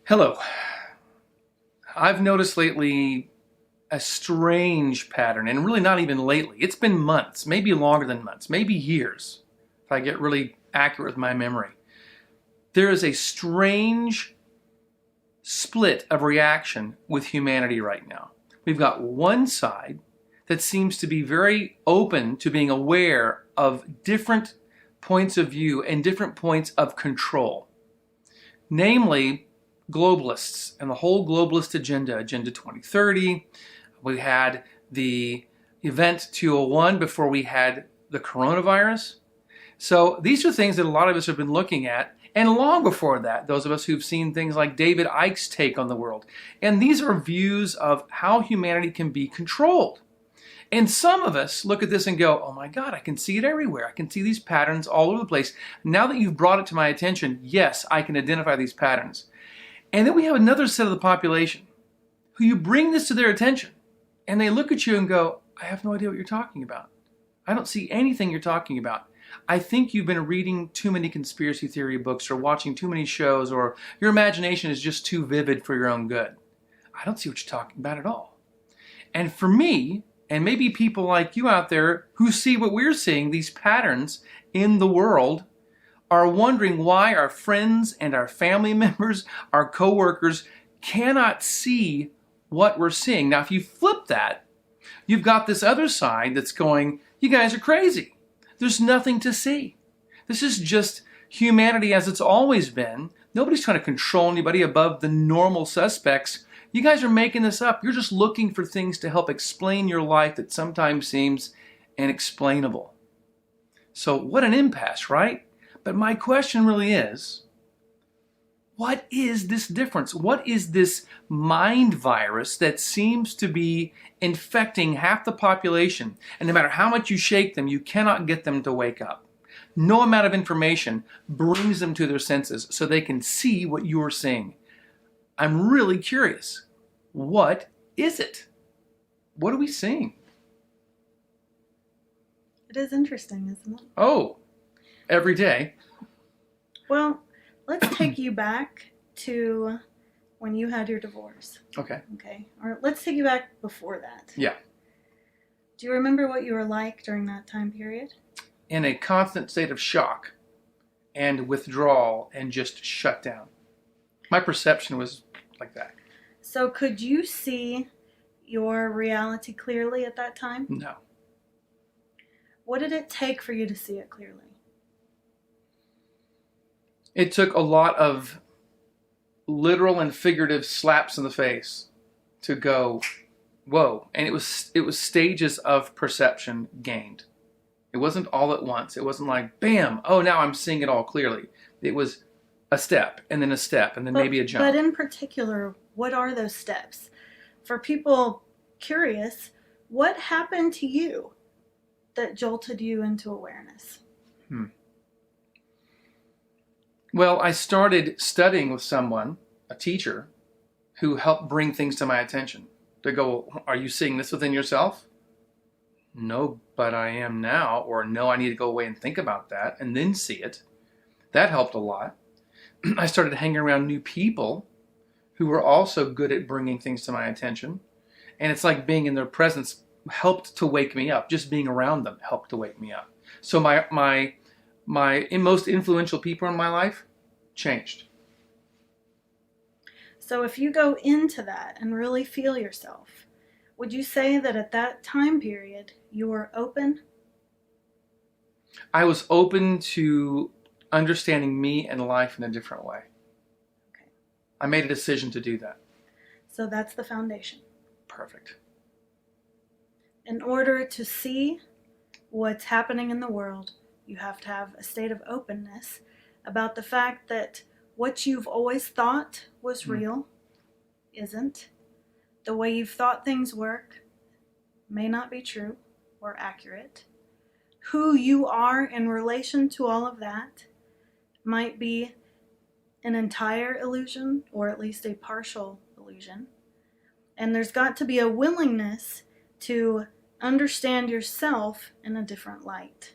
Hello. I've noticed lately a strange pattern, and really not even lately. It's been months, maybe longer than months, maybe years, if I get really accurate with my memory. There is a strange split of reaction with humanity right now. We've got one side that seems to be very open to being aware of different points of view and different points of control. Namely, globalists and the whole globalist agenda, Agenda 2030. We had the Event 201 before we had the coronavirus. So these are things that a lot of us have been looking at, and long before that, those of us who've seen things like David Icke's take on the world. And these are views of how humanity can be controlled. And some of us look at this and go, oh my God, I can see it everywhere. I can see these patterns all over the place. Now that you've brought it to my attention, yes, I can identify these patterns. And then we have another set of the population who you bring this to their attention and they look at you and go, I have no idea what you're talking about. I don't see anything you're talking about. I think you've been reading too many conspiracy theory books or watching too many shows, or your imagination is just too vivid for your own good. I don't see what you're talking about at all. And for me, and maybe people like you out there who see what we're seeing, these patterns in the world, are wondering why our friends and our family members, our coworkers, cannot see what we're seeing. Now, if you flip that, you've got this other side that's going, you guys are crazy. There's nothing to see. This is just humanity as it's always been. Nobody's trying to control anybody above the normal suspects. You guys are making this up. You're just looking for things to help explain your life that sometimes seems inexplainable. So what an impasse, right? But my question really is, what is this difference? What is this mind virus that seems to be infecting half the population? And no matter how much you shake them, you cannot get them to wake up. No amount of information brings them to their senses so they can see what you're seeing. I'm really curious. What is it? What are we seeing? It is interesting, isn't it? Oh, every day. Well, let's take you back to when you had your divorce. Okay. Okay. Or let's take you back before that. Yeah. Do you remember what you were like during that time period? In a constant state of shock and withdrawal and just shut down. My perception was like that. So could you see your reality clearly at that time? No. What did it take for you to see it clearly? It took a lot of literal and figurative slaps in the face to go, whoa. And it was stages of perception gained. It wasn't all at once. It wasn't like, bam, oh, now I'm seeing it all clearly. It was a step, and then a step, and then maybe a jump. But in particular, what are those steps? For people curious, what happened to you that jolted you into awareness? Well, I started studying with someone, a teacher, who helped bring things to my attention. To go, are you seeing this within yourself? No, but I am now. Or no, I need to go away and think about that and then see it. That helped a lot. I started hanging around new people who were also good at bringing things to my attention. And it's like being in their presence helped to wake me up. Just being around them helped to wake me up. So my most influential people in my life changed. So if you go into that and really feel yourself, would you say that at that time period you were open? I was open to understanding me and life in a different way. Okay. I made a decision to do that. So that's the foundation. Perfect. In order to see what's happening in the world, you have to have a state of openness about the fact that what you've always thought was real isn't. The way you've thought things work may not be true or accurate. Who you are in relation to all of that might be an entire illusion or at least a partial illusion. And there's got to be a willingness to understand yourself in a different light.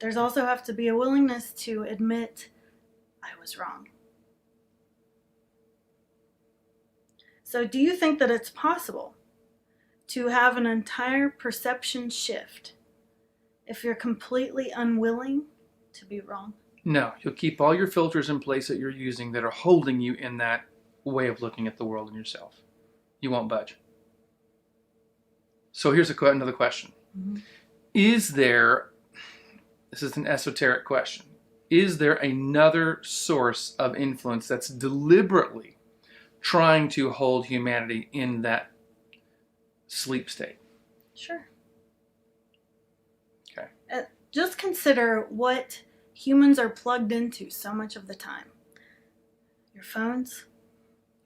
There's also have to be a willingness to admit, I was wrong. So do you think that it's possible to have an entire perception shift if you're completely unwilling to be wrong? No, you'll keep all your filters in place that you're using that are holding you in that way of looking at the world and yourself. You won't budge. So here's another question. Mm-hmm. This is an esoteric question, is there another source of influence that's deliberately trying to hold humanity in that sleep state? Sure. Okay. Just consider what humans are plugged into so much of the time. Your phones,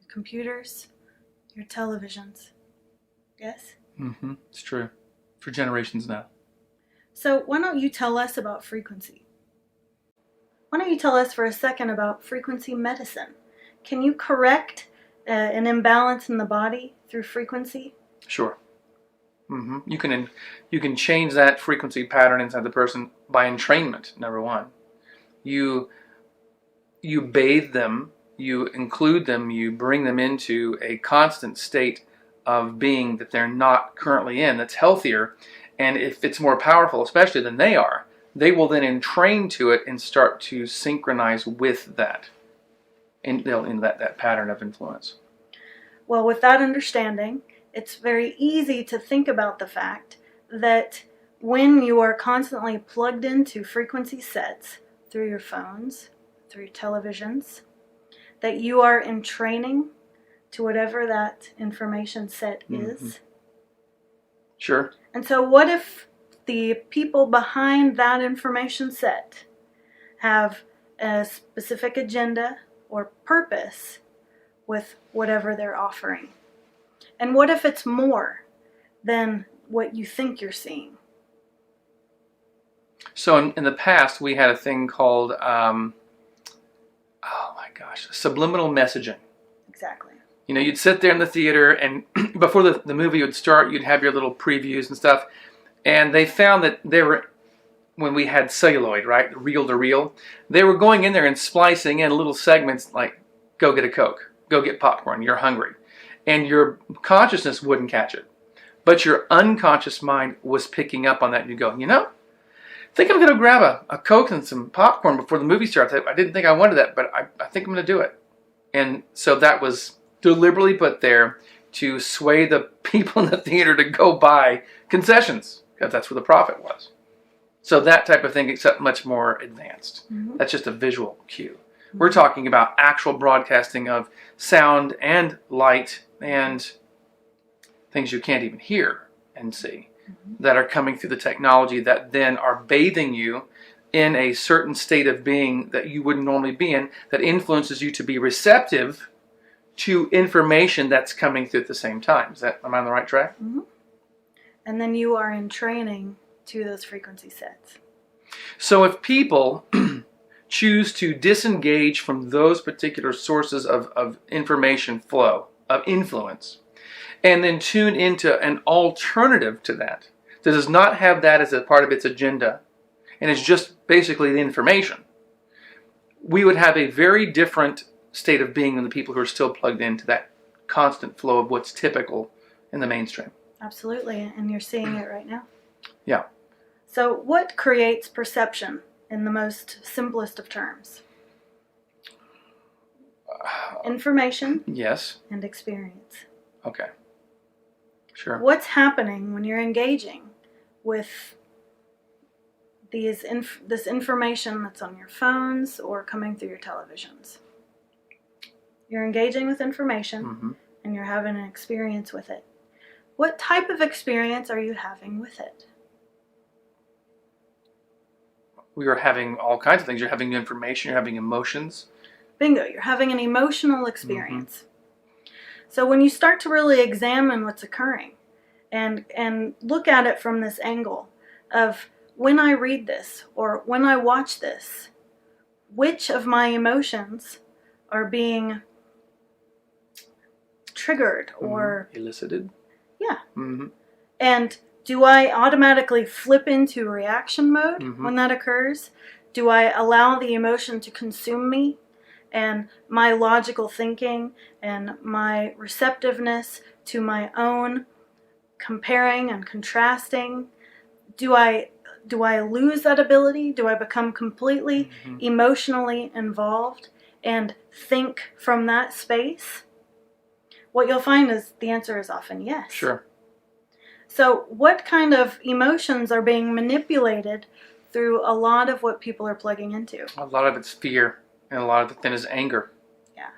your computers, your televisions. Yes? Mm-hmm. It's true. For generations now. So why don't you tell us about frequency? Why don't you tell us for a second about frequency medicine? Can you correct an imbalance in the body through frequency? Sure. Mm-hmm. You can change that frequency pattern inside the person by entrainment, number one. You bathe them, you include them, you bring them into a constant state of being that they're not currently in, that's healthier. And if it's more powerful, especially than they are, they will then entrain to it and start to synchronize with that, in that pattern of influence. Well, with that understanding, it's very easy to think about the fact that when you are constantly plugged into frequency sets through your phones, through your televisions, that you are in training to whatever that information set is. Sure. And so what if the people behind that information set have a specific agenda or purpose with whatever they're offering? And what if it's more than what you think you're seeing? So in the past, we had a thing called, subliminal messaging. Exactly. You know, you'd sit there in the theater, and before the movie would start, you'd have your little previews and stuff. And they found that when we had celluloid, right, reel to reel, they were going in there and splicing in little segments like, go get a Coke, go get popcorn, you're hungry. And your consciousness wouldn't catch it. But your unconscious mind was picking up on that, and you go, I think I'm going to grab a Coke and some popcorn before the movie starts. I didn't think I wanted that, but I think I'm going to do it. And so that was deliberately put there to sway the people in the theater to go buy concessions, because that's where the profit was. So that type of thing, except much more advanced. Mm-hmm. That's just a visual cue. Mm-hmm. We're talking about actual broadcasting of sound and light and things you can't even hear and see, that are coming through the technology that then are bathing you in a certain state of being that you wouldn't normally be in, that influences you to be receptive to information that's coming through at the same time. Am I on the right track? Mm-hmm. And then you are in training to those frequency sets. So if people choose to disengage from those particular sources of information flow, of influence, and then tune into an alternative to that does not have that as a part of its agenda, and it's just basically the information, we would have a very different state of being than the people who are still plugged into that constant flow of what's typical in the mainstream. Absolutely, and you're seeing it right now. Yeah. So what creates perception in the most simplest of terms? Information. Yes. And experience. Okay. Sure. What's happening when you're engaging with this information that's on your phones or coming through your televisions? You're engaging with information, and you're having an experience with it. What type of experience are you having with it? We are having all kinds of things. You're having information, you're having emotions. Bingo, you're having an emotional experience. So when you start to really examine what's occurring and look at it from this angle of, when I read this or when I watch this, which of my emotions are being triggered or elicited? Yeah. And do I automatically flip into reaction mode when that occurs? Do I allow the emotion to consume me and my logical thinking and my receptiveness to my own comparing and contrasting, do I lose that ability? Do I become completely emotionally involved and think from that space? What you'll find is the answer is often yes. Sure. So what kind of emotions are being manipulated through a lot of what people are plugging into? A lot of it's fear, and a lot of it then is anger. Yeah.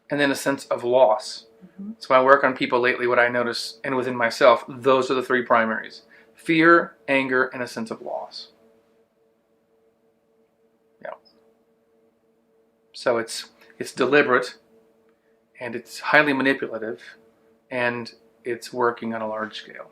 And then a sense of loss. Mm-hmm. So when I work on people lately, what I notice, and within myself, those are the three primaries. Fear, anger, and a sense of loss. Yeah. So it's deliberate, and it's highly manipulative, and it's working on a large scale.